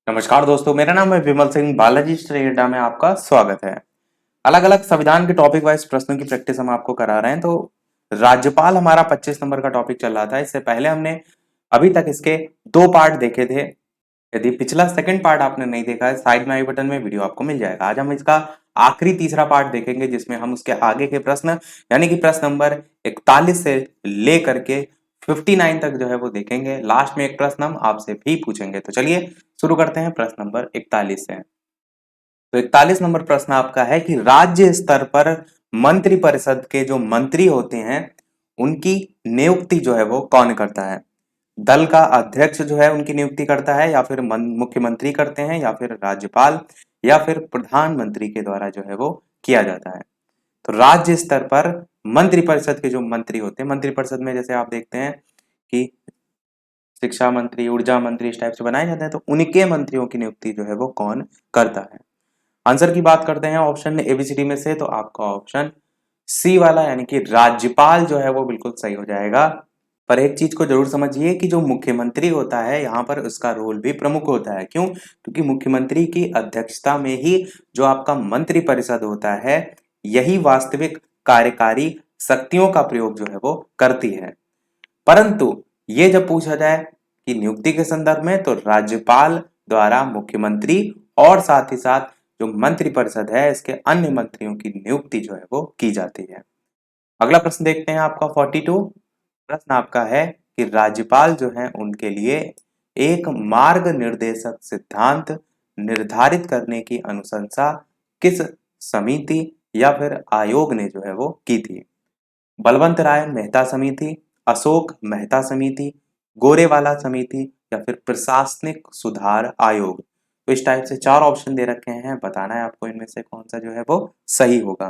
नमस्कार दोस्तों, मेरा नाम है विमल सिंह। बालाजी स्टडी अड्डा में आपका स्वागत है। अलग अलग संविधान के टॉपिक वाइज प्रश्नों की प्रैक्टिस हम आपको करा रहे हैं। तो राज्यपाल हमारा 25 नंबर का टॉपिक चल रहा था। इससे पहले हमने अभी तक इसके 2 पार्ट देखे थे। यदि पिछला सेकंड पार्ट आपने नहीं देखा है, साइड में आई बटन में वीडियो आपको मिल जाएगा। आज हम इसका आखिरी तीसरा पार्ट देखेंगे, जिसमें हम उसके आगे के प्रश्न यानी कि प्रश्न नंबर 41 से लेकर के 59 तक जो है वो देखेंगे। लास्ट में एक प्रश्न हम आपसे भी पूछेंगे। तो चलिए शुरू करते हैं प्रश्न नंबर 41 से। तो 41 नंबर प्रश्न आपका है कि राज्य स्तर पर मंत्रिपरिषद के जो मंत्री होते हैं उनकी नियुक्ति जो है वो कौन करता है? दल का अध्यक्ष जो है उनकी नियुक्ति करता है, या फिर मुख्यमंत्री करते हैं, या फिर राज्यपाल, या फिर प्रधानमंत्री के द्वारा जो है वो किया जाता है। तो राज्य स्तर पर मंत्रिपरिषद के जो मंत्री होते हैं, मंत्रिपरिषद में जैसे आप देखते हैं कि शिक्षा मंत्री, ऊर्जा मंत्री, इस टाइप से बनाए जाते हैं। तो उनके मंत्रियों की नियुक्ति जो है वो कौन करता है? आंसर की बात करते हैं ऑप्शन एबीसीडी में से, तो आपका ऑप्शन सी वाला यानी कि राज्यपाल जो है वो बिल्कुल सही हो जाएगा। पर एक चीज को जरूर समझिए कि जो मुख्यमंत्री होता है यहाँ पर उसका रोल भी प्रमुख होता है। क्यों? क्योंकि मुख्यमंत्री की अध्यक्षता में ही जो आपका मंत्रिपरिषद होता है यही वास्तविक कार्यकारी शक्तियों का प्रयोग जो है वो करती है। परंतु ये जब पूछा जाए कि नियुक्ति के संदर्भ में, तो राज्यपाल द्वारा मुख्यमंत्री और साथ ही साथ जो मंत्रिपरिषद है इसके अन्य मंत्रियों की नियुक्ति जो है वो की जाती है। अगला प्रश्न देखते हैं आपका 42। प्रश्न आपका है कि राज्यपाल जो है उनके लिए एक मार्ग निर्देशक सिद्धांत निर्धारित करने की अनुशंसा किस समिति या फिर आयोग ने जो है वो की थी? बलवंत राय मेहता समिति, अशोक मेहता समिति, गोरेवाला समिति, या फिर प्रशासनिक सुधार आयोग। तो इस टाइप से 4 ऑप्शन दे रखे हैं, बताना है आपको इनमें से कौन सा जो है वो सही होगा।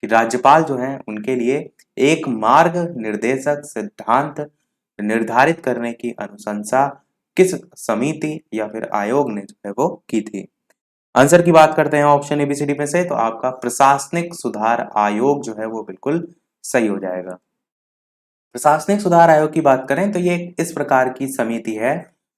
कि राज्यपाल जो है उनके लिए एक मार्ग निर्देशक सिद्धांत निर्धारित करने की अनुशंसा किस समिति या फिर आयोग ने जो है वो की थी? आंसर की बात करते हैं ऑप्शन एबीसीडी में से, तो आपका प्रशासनिक सुधार आयोग जो है वो बिल्कुल सही हो जाएगा। प्रशासनिक सुधार आयोग की बात करें तो ये इस प्रकार की समिति है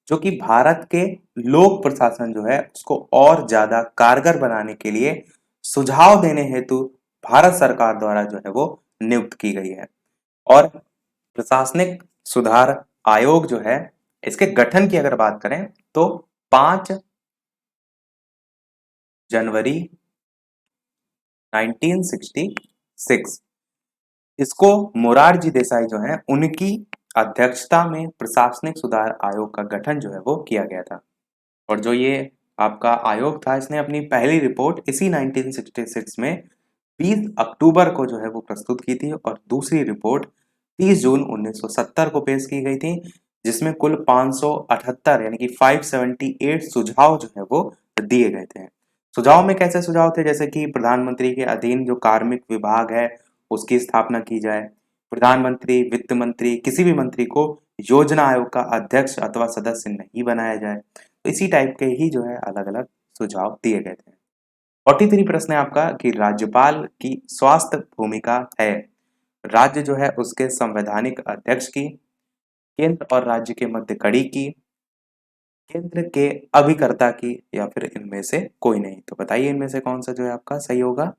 जो कि भारत के लोक प्रशासन जो है उसको और ज्यादा कारगर बनाने के लिए सुझाव देने हेतु भारत सरकार द्वारा जो है वो नियुक्त की गई है। और प्रशासनिक सुधार आयोग जो है इसके गठन की अगर बात करें तो 5 जनवरी 1966 इसको मोरारजी देसाई जो है उनकी अध्यक्षता में प्रशासनिक सुधार आयोग का गठन जो है वो किया गया था। और जो ये आपका आयोग था इसने अपनी पहली रिपोर्ट इसी 1966 में 20 अक्टूबर को जो है वो प्रस्तुत की थी, और दूसरी रिपोर्ट 30 जून 1970 को पेश की गई थी, जिसमें कुल 578 यानी कि 578 सुझाव जो है वो दिए गए थे। सुझाव में कैसे सुझाव थे? जैसे कि प्रधानमंत्री के अधीन जो कार्मिक विभाग है उसकी स्थापना की जाए, प्रधानमंत्री, वित्त मंत्री, किसी भी मंत्री को योजना आयोग का अध्यक्ष अथवा सदस्य नहीं बनाया जाए। तो इसी टाइप के ही जो है अलग अलग सुझाव दिए गए थे। 43 प्रश्न है आपका कि राज्यपाल की स्वास्थ्य भूमिका है राज्य जो है उसके संवैधानिक अध्यक्ष की, केंद्र और राज्य के मध्य कड़ी की, केंद्र के अभिकर्ता की, या फिर इनमें से कोई नहीं। तो बताइए इनमें से कौन सा जो है आपका सही होगा।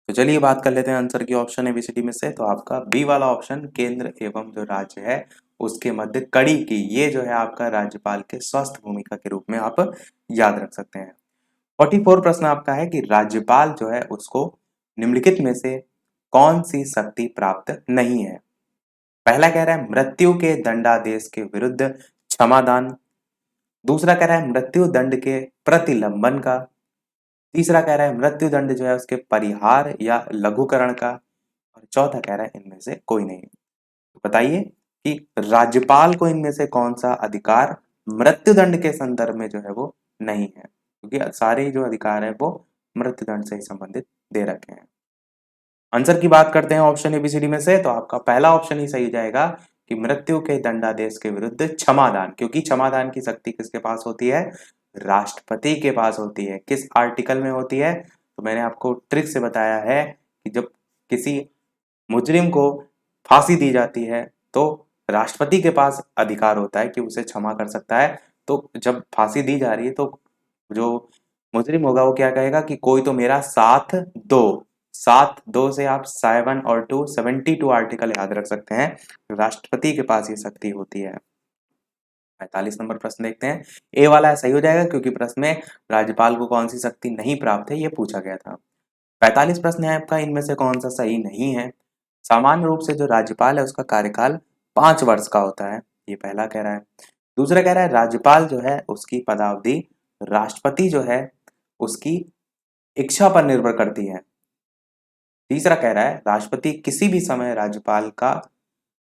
तो चलिए बात कर लेते हैं आंसर की ऑप्शन एबीसीडी में से, तो आपका बी वाला ऑप्शन केंद्र एवं जो राज्य है उसके मध्य कड़ी की, ये जो है आपका राज्यपाल के स्वास्थ्य भूमिका के रूप में आप याद रख सकते हैं। 44 प्रश्न आपका है कि राज्यपाल जो है उसको निम्नलिखित में से कौन सी शक्ति प्राप्त नहीं है? पहला कह रहा है मृत्यु के दंडादेश के विरुद्ध क्षमादान, दूसरा कह रहा है मृत्यु दंड के प्रतिलंबन का, तीसरा कह रहा है मृत्यु दंड जो है उसके परिहार या लघुकरण का, और चौथा कह रहा है इनमें से कोई नहीं। तो बताइए कि राज्यपाल को इनमें से कौन सा अधिकार मृत्युदंड के संदर्भ में जो है वो नहीं है, क्योंकि सारे जो अधिकार है वो मृत्युदंड से ही संबंधित दे रखे हैं। आंसर की बात करते हैं ऑप्शन एबीसीडी में से, तो आपका पहला ऑप्शन ही सही जाएगा कि मृत्यु के दंडादेश के विरुद्ध क्षमादान, क्योंकि क्षमादान की शक्ति किसके पास होती है? राष्ट्रपति के पास होती है। किस आर्टिकल में होती है? तो मैंने आपको ट्रिक से बताया है कि जब किसी मुजरिम को फांसी दी जाती है तो राष्ट्रपति के पास अधिकार होता है कि उसे क्षमा कर सकता है। तो जब फांसी दी जा रही है तो जो मुजरिम होगा वो क्या कहेगा कि कोई तो मेरा साथ दो। साथ दो से आप 7 और 2 72 आर्टिकल याद रख सकते हैं। राष्ट्रपति के पास ये शक्ति होती है। 45 नंबर प्रश्न देखते हैं। ए वाला सही हो जाएगा क्योंकि प्रश्न में राज्यपाल को कौन सी शक्ति नहीं प्राप्त है ये पूछा गया था। 45 प्रश्न है आपका, इनमें से कौन सा सही नहीं है। सामान्य रूप से जो राज्यपाल है उसका कार्यकाल 5 वर्ष का होता है, ये पहला कह रहा है। दूसरा कह रहा है राज्यपाल जो है उसकी पदावधि राष्ट्रपति जो है उसकी इच्छा पर निर्भर करती है। तीसरा कह रहा है राष्ट्रपति किसी भी समय राज्यपाल का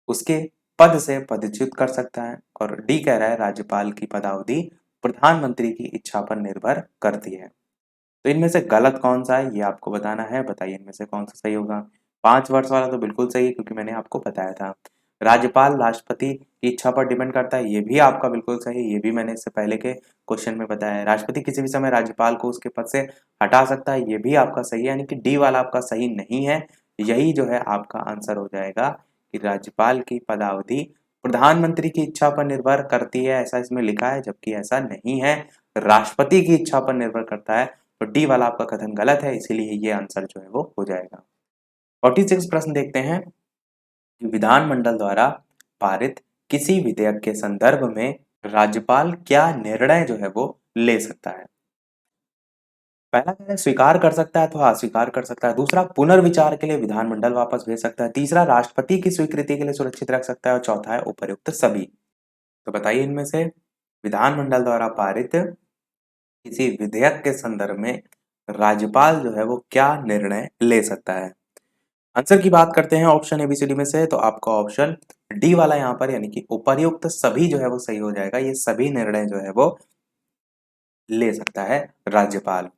उसके पद से पदच्युत कर सकता है। और डी कह रहा है राज्यपाल की पदावधि प्रधानमंत्री की इच्छा पर निर्भर करती है। तो इनमें से गलत कौन सा है ये आपको बताना है। बताइए इनमें से कौन सा सही होगा। 5 वर्ष वाला तो बिल्कुल सही है क्योंकि मैंने आपको बताया था। राज्यपाल राष्ट्रपति की इच्छा पर डिपेंड करता है, ये भी आपका बिल्कुल सही है, ये भी मैंने इससे पहले के क्वेश्चन में बताया है। राष्ट्रपति किसी भी समय राज्यपाल को उसके पद से हटा सकता है, ये भी आपका सही है। यानी कि डी वाला आपका सही नहीं है। यही जो है आपका आंसर हो जाएगा कि राज्यपाल की पदावधि प्रधानमंत्री की इच्छा पर निर्भर करती है, ऐसा इसमें लिखा है, जबकि ऐसा नहीं है, राष्ट्रपति की इच्छा पर निर्भर करता है। तो डी वाला आपका कथन गलत है, इसीलिए ये आंसर जो है वो हो जाएगा। 46 प्रश्न देखते हैं कि विधानमंडल द्वारा पारित किसी विधेयक के संदर्भ में राज्यपाल क्या निर्णय जो है वो ले सकता है। पहला कह रहा है स्वीकार कर सकता है अथवा अस्वीकार कर सकता है। दूसरा पुनर्विचार के लिए विधानमंडल वापस भेज सकता है। तीसरा राष्ट्रपति की स्वीकृति के लिए सुरक्षित रख सकता है। और चौथा है उपर्युक्त सभी। तो बताइए इनमें से विधानमंडल द्वारा पारित किसी विधेयक के संदर्भ में राज्यपाल जो है वो क्या निर्णय ले सकता है। आंसर की बात करते हैं ऑप्शन एबीसीडी में से, तो आपका ऑप्शन डी वाला यहाँ पर यानी कि उपर्युक्त सभी जो है वो सही हो जाएगा। ये सभी निर्णय जो है वो ले सकता है राज्यपाल।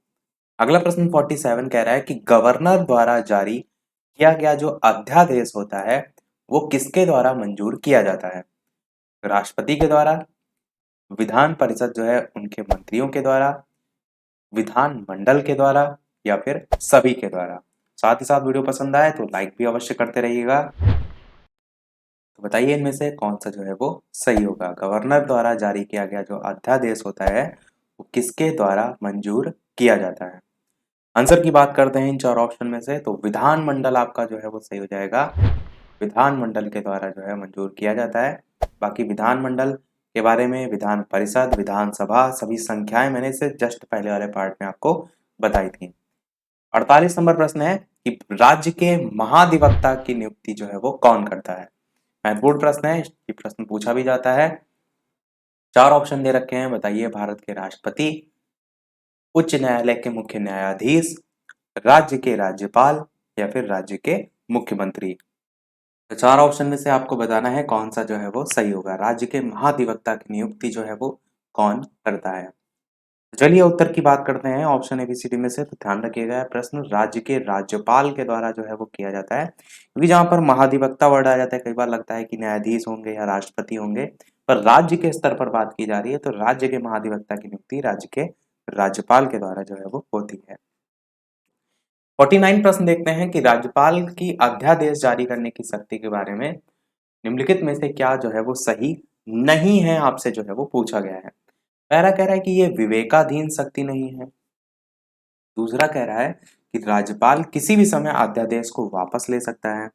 अगला प्रश्न 47 कह रहा है कि गवर्नर द्वारा जारी किया गया जो अध्यादेश होता है वो किसके द्वारा मंजूर किया जाता है। राष्ट्रपति के द्वारा, विधान परिषद जो है उनके मंत्रियों के द्वारा, विधान मंडल के द्वारा, या फिर सभी के द्वारा। साथ ही साथ वीडियो पसंद आए तो लाइक भी अवश्य करते रहिएगा। तो बताइए इनमें से कौन सा जो है वो सही होगा। गवर्नर द्वारा जारी किया गया जो अध्यादेश होता है वो किसके द्वारा मंजूर किया जाता है। आंसर की बात करते हैं इन 4 ऑप्शन में से, तो विधानमंडल आपका जो है वो सही हो जाएगा। विधानमंडल के द्वारा जो है मंजूर किया जाता है। बाकी विधानमंडल के बारे में विधान परिषद, विधानसभा सभी संख्याएं मैंने इसे जस्ट पहले वाले पार्ट में आपको बताई थी। 48 नंबर प्रश्न है कि राज्य के महाधिवक्ता की नियुक्ति जो है वो कौन करता है। महत्वपूर्ण प्रश्न है, ये प्रश्न पूछा भी जाता है। 4 ऑप्शन दे रखे हैं, बताइए भारत के राष्ट्रपति, उच्च न्यायालय के मुख्य न्यायाधीश, राज्य के राज्यपाल, या फिर राज्य के मुख्यमंत्री। तो 4 ऑप्शन में से आपको बताना है कौन सा जो है वो सही होगा। राज्य के महाधिवक्ता की नियुक्ति जो है वो कौन करता है। चलिए उत्तर की बात करते हैं ऑप्शन एबीसीडी में से। तो ध्यान रखिएगा प्रश्न राज्य के राज्यपाल के द्वारा जो है वो किया जाता है, क्योंकि जहां पर महाधिवक्ता वर्ड आ जाता है कई बार लगता है कि न्यायाधीश होंगे या राष्ट्रपति होंगे, पर राज्य के स्तर पर बात की जा रही है तो राज्य के महाधिवक्ता की नियुक्ति राज्य के राज्यपाल के द्वारा जो है वो होती है। 49 प्रश्न देखते हैं कि राज्यपाल की अध्यादेश जारी करने की शक्ति के बारे में निम्नलिखित में से क्या जो है वो सही नहीं है, आपसे जो है वो पूछा गया है। पहला कह रहा है कि ये विवेकाधीन शक्ति नहीं है। दूसरा कह रहा है कि राज्यपाल किसी भी समय अध्यादेश को वापस ले सकता है।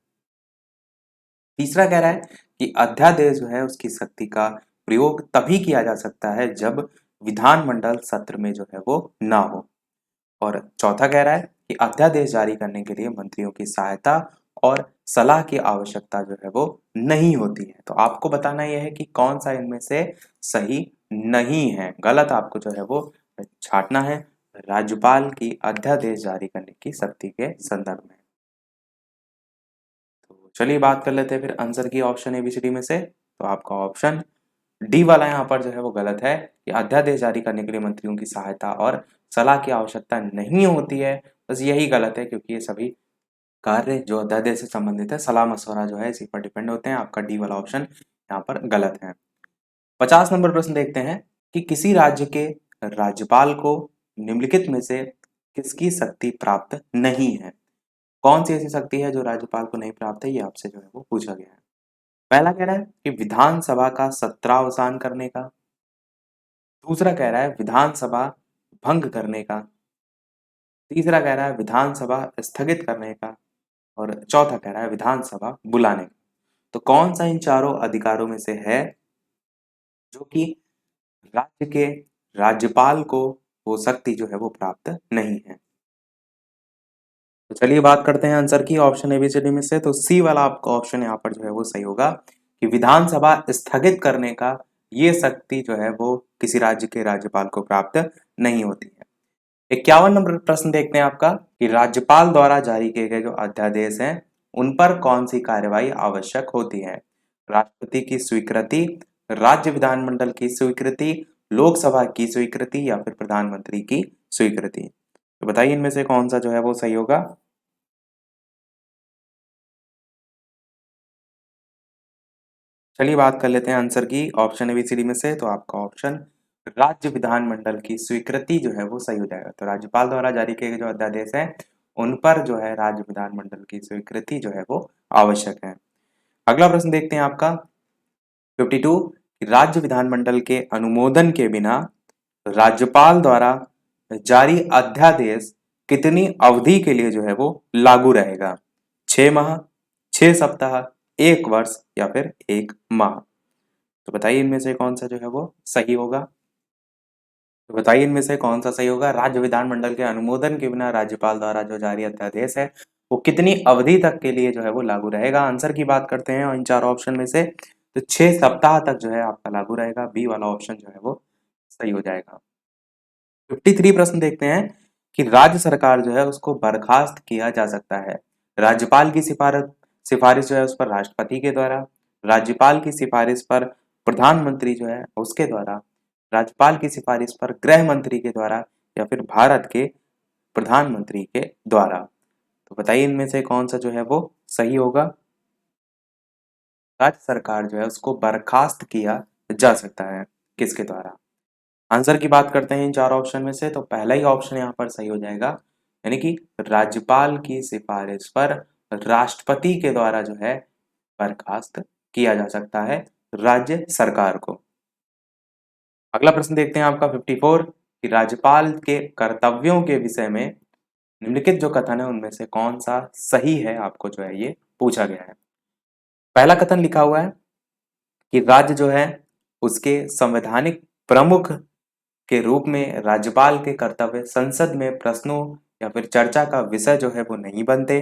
तीसरा कह रहा है कि अध्यादेश जो है उसकी शक्ति का प्रयोग तभी किया जा सकता है जब विधानमंडल सत्र में जो है वो ना हो। और चौथा कह रहा है कि अध्यादेश जारी करने के लिए मंत्रियों की सहायता और सलाह की आवश्यकता जो है वो नहीं होती है। तो आपको बताना यह है कि कौन सा इनमें से सही नहीं है। गलत आपको जो है वो छांटना है राज्यपाल की अध्यादेश जारी करने की शक्ति के संदर्भ में। तो चलिए बात कर लेते हैं फिर आंसर की ऑप्शन एबीसीडी में से। तो आपका ऑप्शन डी वाला यहाँ पर जो है वो गलत है कि अध्यादेश जारी करने के लिए मंत्रियों की सहायता और सलाह की आवश्यकता नहीं होती है। बस यही गलत है क्योंकि ये सभी कार्य जो अध्यादेश से संबंधित है सलाह मशवरा जो है इसी पर डिपेंड होते हैं। आपका डी वाला ऑप्शन यहाँ पर गलत है। 50 नंबर प्रश्न देखते हैं कि किसी राज्य के राज्यपाल को निम्नलिखित में से किसकी शक्ति प्राप्त नहीं है। कौन सी ऐसी शक्ति है जो राज्यपाल को नहीं प्राप्त है, ये आपसे जो है वो पूछा गया है। पहला कह रहा है कि विधानसभा का सत्रावसान करने का, दूसरा कह रहा है विधानसभा भंग करने का, तीसरा कह रहा है विधानसभा स्थगित करने का, और चौथा कह रहा है विधानसभा बुलाने का। तो कौन सा इन चारों अधिकारों में से है जो कि राज्य के राज्यपाल को वो शक्ति जो है वो प्राप्त नहीं है? तो चलिए बात करते हैं आंसर की ऑप्शन एबीसीडी में से। तो सी वाला आपका ऑप्शन यहाँ पर जो है वो सही होगा कि विधानसभा स्थगित करने का ये शक्ति जो है वो किसी राज्य के राज्यपाल को प्राप्त नहीं होती है। 51 नंबर प्रश्न देखते हैं आपका कि राज्यपाल द्वारा जारी किए गए जो अध्यादेश हैं उन पर कौन सी कार्यवाही आवश्यक होती है? राष्ट्रपति की स्वीकृति, राज्य विधानमंडल की स्वीकृति, लोकसभा की स्वीकृति या फिर प्रधानमंत्री की स्वीकृति? तो बताइए इनमें से कौन सा जो है वो सही होगा। चलिए बात कर लेते हैं आंसर की ऑप्शन एबीसीडी में से। तो आपका ऑप्शन राज्य विधानमंडल की स्वीकृति जो है वो सही हो जाएगा। तो राज्यपाल द्वारा जारी किए गए जो अध्यादेश हैं उन पर जो है राज्य विधानमंडल की स्वीकृति जो है वो आवश्यक है। अगला प्रश्न देखते हैं आपका 52 कि राज्य विधानमंडल के अनुमोदन के बिना राज्यपाल द्वारा जारी अध्यादेश कितनी अवधि के लिए जो है वो लागू रहेगा? 6 माह, 6 सप्ताह, 1 वर्ष या फिर 1 माह? तो बताइए इनमें से कौन सा जो है वो सही होगा। तो बताइए इनमें से कौन सा सही होगा। राज्य विधानमंडल के अनुमोदन के बिना राज्यपाल द्वारा जो जारी अध्यादेश है वो कितनी अवधि तक के लिए जो है वो लागू रहेगा? आंसर की बात करते हैं और इन चारों ऑप्शन में से। तो 6 सप्ताह तक जो है आपका लागू रहेगा। बी वाला ऑप्शन जो है वो सही हो जाएगा। 53 प्रश्न देखते हैं कि राज्य सरकार जो है उसको बर्खास्त किया जा सकता है। राज्यपाल की सिफारिश सिफारिश जो है उस पर राष्ट्रपति के द्वारा, राज्यपाल की सिफारिश पर प्रधानमंत्री जो है उसके द्वारा, राज्यपाल की सिफारिश पर गृह मंत्री के द्वारा या फिर भारत के प्रधानमंत्री के द्वारा? तो बताइए इनमें से कौन सा जो है वो सही होगा। राज्य सरकार जो है उसको बर्खास्त किया जा सकता है किसके द्वारा? आंसर की बात करते हैं इन चार ऑप्शन में से। तो पहला ही ऑप्शन यहाँ पर सही हो जाएगा, यानी कि राज्यपाल की सिफारिश पर राष्ट्रपति के द्वारा जो है बर्खास्त किया जा सकता है राज्य सरकार को। अगला प्रश्न देखते हैं आपका 54 कि राज्यपाल के कर्तव्यों के विषय में निम्नलिखित जो कथन है उनमें से कौन सा सही है, आपको जो है ये पूछा गया है। पहला कथन लिखा हुआ है कि राज्य जो है उसके संवैधानिक प्रमुख के रूप में राज्यपाल के कर्तव्य संसद में प्रश्नों या फिर चर्चा का विषय जो है वो नहीं बनते।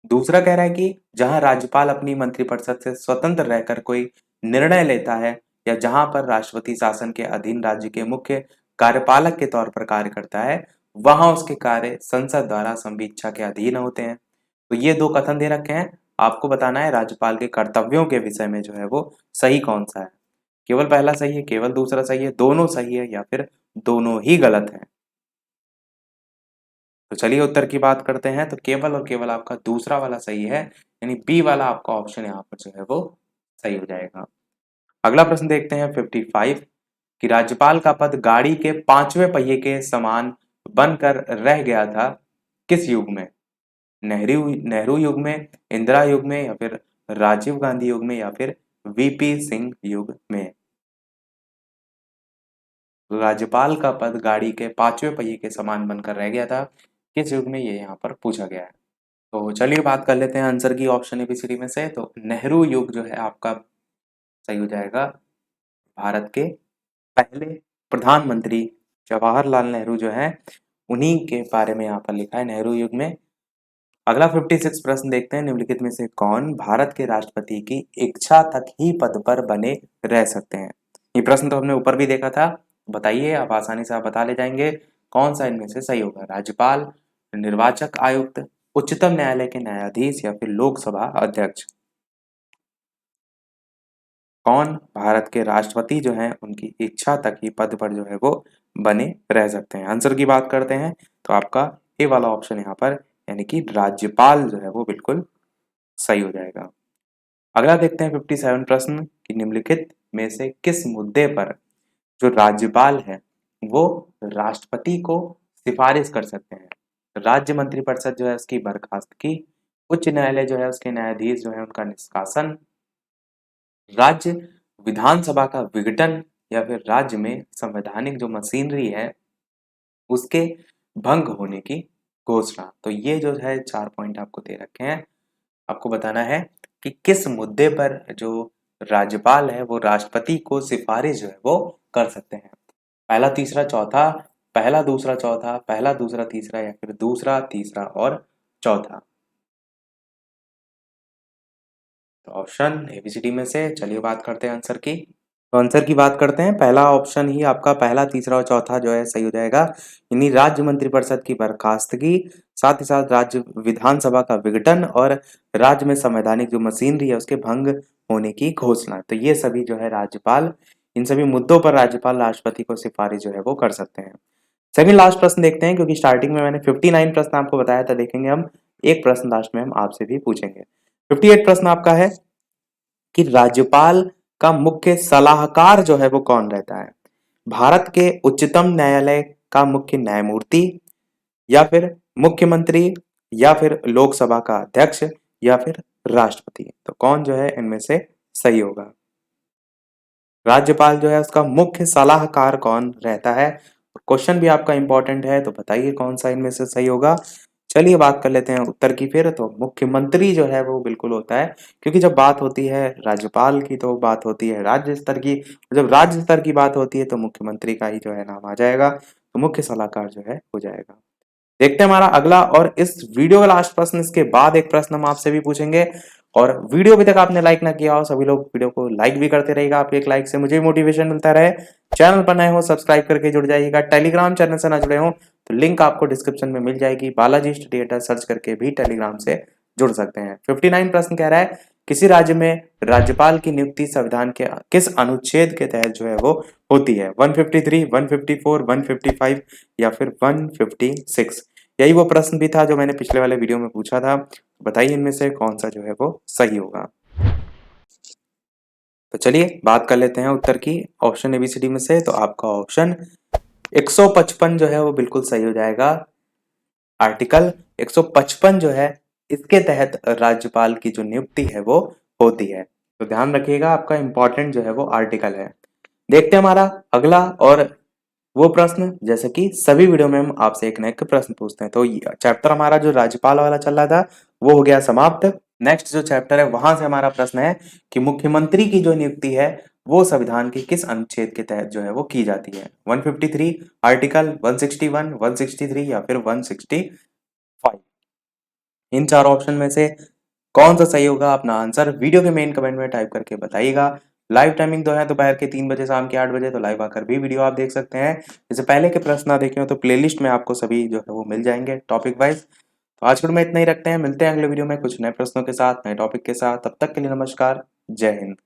दूसरा कह रहा है कि जहां राज्यपाल अपनी मंत्रिपरिषद से स्वतंत्र रहकर कोई निर्णय लेता है या जहां पर राष्ट्रपति शासन के अधीन राज्य के मुख्य कार्यपालक के तौर पर कार्य करता है वहां उसके कार्य संसद द्वारा संवीक्षा के अधीन होते हैं। तो ये दो कथन दे रखे हैं, आपको बताना है राज्यपाल के कर्तव्यों के विषय में जो है वो सही कौन सा है। केवल पहला सही है, केवल दूसरा सही है, दोनों सही है या फिर दोनों ही गलत है? तो चलिए उत्तर की बात करते हैं। तो केवल और केवल आपका दूसरा वाला सही है, यानी बी वाला आपका ऑप्शन यहाँ पर जो है वो सही हो जाएगा। अगला प्रश्न देखते हैं 55 कि राज्यपाल का पद गाड़ी के 5वें पहिए के समान बनकर रह गया था किस युग में? नेहरू नेहरू युग में, इंदिरा युग में या फिर राजीव गांधी युग में या फिर वीपी सिंह युग में? राज्यपाल का पद गाड़ी के 5वें पहिए के समान बनकर रह गया था किस युग में, ये यहाँ पर पूछा गया है। तो चलिए बात कर लेते हैं आंसर की ऑप्शन एबीसीडी में से। तो नेहरू युग जो है आपका सही हो जाएगा। भारत के पहले प्रधानमंत्री जवाहरलाल नेहरू जो है उन्हीं के बारे में यहाँ पर लिखा है नेहरू युग में। अगला 56 प्रश्न देखते हैं निम्नलिखित में से कौन भारत के राष्ट्रपति की इच्छा तक ही पद पर बने रह सकते हैं? ये प्रश्न तो हमने ऊपर भी देखा था, बताइए आप आसानी से आप बता ले जाएंगे कौन सा इनमें से सही होगा। राज्यपाल, निर्वाचक आयुक्त, उच्चतम न्यायालय के न्यायाधीश या फिर लोकसभा अध्यक्ष? कौन भारत के राष्ट्रपति जो हैं उनकी इच्छा तक ही पद पर जो है वो बने रह सकते हैं? आंसर की बात करते हैं तो आपका ए वाला ऑप्शन यहाँ पर यानी कि राज्यपाल जो है वो बिल्कुल सही हो जाएगा। अगला देखते हैं 57 प्रश्न कि निम्नलिखित में से किस मुद्दे पर जो राज्यपाल है वो राष्ट्रपति को सिफारिश कर सकते हैं? राज्य मंत्रिपरिषद जो है उसकी बर्खास्तगी, उच्च न्यायालय जो है उसके न्यायाधीश जो है उनका निष्कासन, राज्य विधानसभा का विघटन, या फिर राज्य में संवैधानिक जो मशीनरी है उसके भंग होने की घोषणा। तो ये जो है 4 पॉइंट आपको दे रखे हैं। आपको बताना है कि किस मुद्दे पर जो राज्यपाल है वो राष्ट्रपति को सिफारिश जो है वो कर सकते हैं। पहला तीसरा चौथा, पहला दूसरा चौथा, पहला दूसरा तीसरा, या फिर दूसरा तीसरा और चौथा। तो ऑप्शन एबीसीडी में से चलिए बात करते हैं आंसर की। तो आंसर की बात करते हैं। पहला ऑप्शन ही आपका पहला तीसरा और चौथा जो है सही हो जाएगा, यानी राज्य मंत्रिपरिषद की बर्खास्तगी, साथ ही साथ राज्य विधानसभा का विघटन और राज्य में संवैधानिक जो मशीनरी है उसके भंग होने की घोषणा। तो ये सभी जो है राज्यपाल, इन सभी मुद्दों पर राज्यपाल राष्ट्रपति को सिफारिश जो है वो कर सकते हैं। सेकंड लास्ट प्रश्न देखते हैं, क्योंकि स्टार्टिंग में मैंने 59 प्रश्न आपको बताया था, देखेंगे हम एक प्रश्न लास्ट में हम आपसे भी पूछेंगे। 58 प्रश्न आपका है कि राज्यपाल का मुख्य सलाहकार जो है वो कौन रहता है? भारत के उच्चतम न्यायालय का मुख्य न्यायमूर्ति, या फिर मुख्यमंत्री, या फिर लोकसभा का अध्यक्ष, या फिर राष्ट्रपति। तो कौन जो है इनमें से सही होगा? राज्यपाल जो है उसका मुख्य सलाहकार कौन रहता है? क्वेश्चन भी आपका इंपॉर्टेंट है, तो बताइए कौन सा इनमें से सही होगा। चलिए बात कर लेते हैं उत्तर की फिर। तो मुख्यमंत्री जो है वो बिल्कुल होता है, क्योंकि जब बात होती है राज्यपाल की तो बात होती है राज्य स्तर की, जब राज्य स्तर की बात होती है तो मुख्यमंत्री का ही जो है नाम आ जाएगा, तो मुख्य सलाहकार जो है हो जाएगा। देखते हैं हमारा अगला और इस वीडियो का लास्ट प्रश्न, इसके बाद एक प्रश्न हम आपसे भी पूछेंगे। और वीडियो अभी तक आपने लाइक ना किया हो, सभी लोग वीडियो को लाइक भी करते रहेगा, आपके एक लाइक से मुझे भी मोटिवेशन मिलता रहे। चैनल पर नए हो सब्सक्राइब करके जुड़ जाइएगा। टेलीग्राम चैनल से ना जुड़े हो तो लिंक आपको डिस्क्रिप्शन में मिल जाएगी, बालाजी स्टडी एट सर्च करके भी टेलीग्राम से जुड़ सकते हैं। 59 प्रश्न कह रहा है किसी राज्य में राज्यपाल की नियुक्ति संविधान के किस अनुच्छेद के तहत जो है वो होती है? 153, 154, 155 या फिर 156। यही वो प्रश्न भी था जो मैंने पिछले वाले वीडियो में पूछा था। बताइए इनमें से कौन सा जो है वो सही होगा। तो चलिए बात कर लेते हैं उत्तर की ऑप्शन एबीसीडी में से। तो आपका ऑप्शन 155 जो है वो बिल्कुल सही हो जाएगा। आर्टिकल 155 जो है इसके तहत राज्यपाल की जो नियुक्ति है वो होती है। तो ध्यान रखिएगा, आपका इंपॉर्टेंट जो है वो आर्टिकल है। देखते हैं हमारा अगला और वो प्रश्न, जैसे कि सभी वीडियो में हम आपसे एक न एक प्रश्न पूछते हैं। तो चैप्टर हमारा जो राज्यपाल वाला चल रहा था वो हो गया समाप्त। नेक्स्ट जो चैप्टर है वहां से हमारा प्रश्न है कि मुख्यमंत्री की जो नियुक्ति है वो संविधान के किस अनुच्छेद के तहत जो है वो की जाती है? 153, आर्टिकल 161, 163 या फिर 165। इन चार ऑप्शन में से कौन सा सही होगा? अपना आंसर वीडियो के मेन कमेंट में टाइप करके बताइएगा। लाइव टाइमिंग तो है दोपहर के 3 बजे, शाम के 8 बजे, तो लाइव आकर भी वीडियो आप देख सकते हैं। जैसे पहले के प्रश्न ना देखे हो तो प्लेलिस्ट में आपको सभी जो है वो मिल जाएंगे टॉपिक वाइज। तो आज के वीडियो में इतना ही रखते हैं, मिलते हैं अगले वीडियो में कुछ नए प्रश्नों के साथ, नए टॉपिक के साथ। तब तक के लिए नमस्कार, जय हिंद।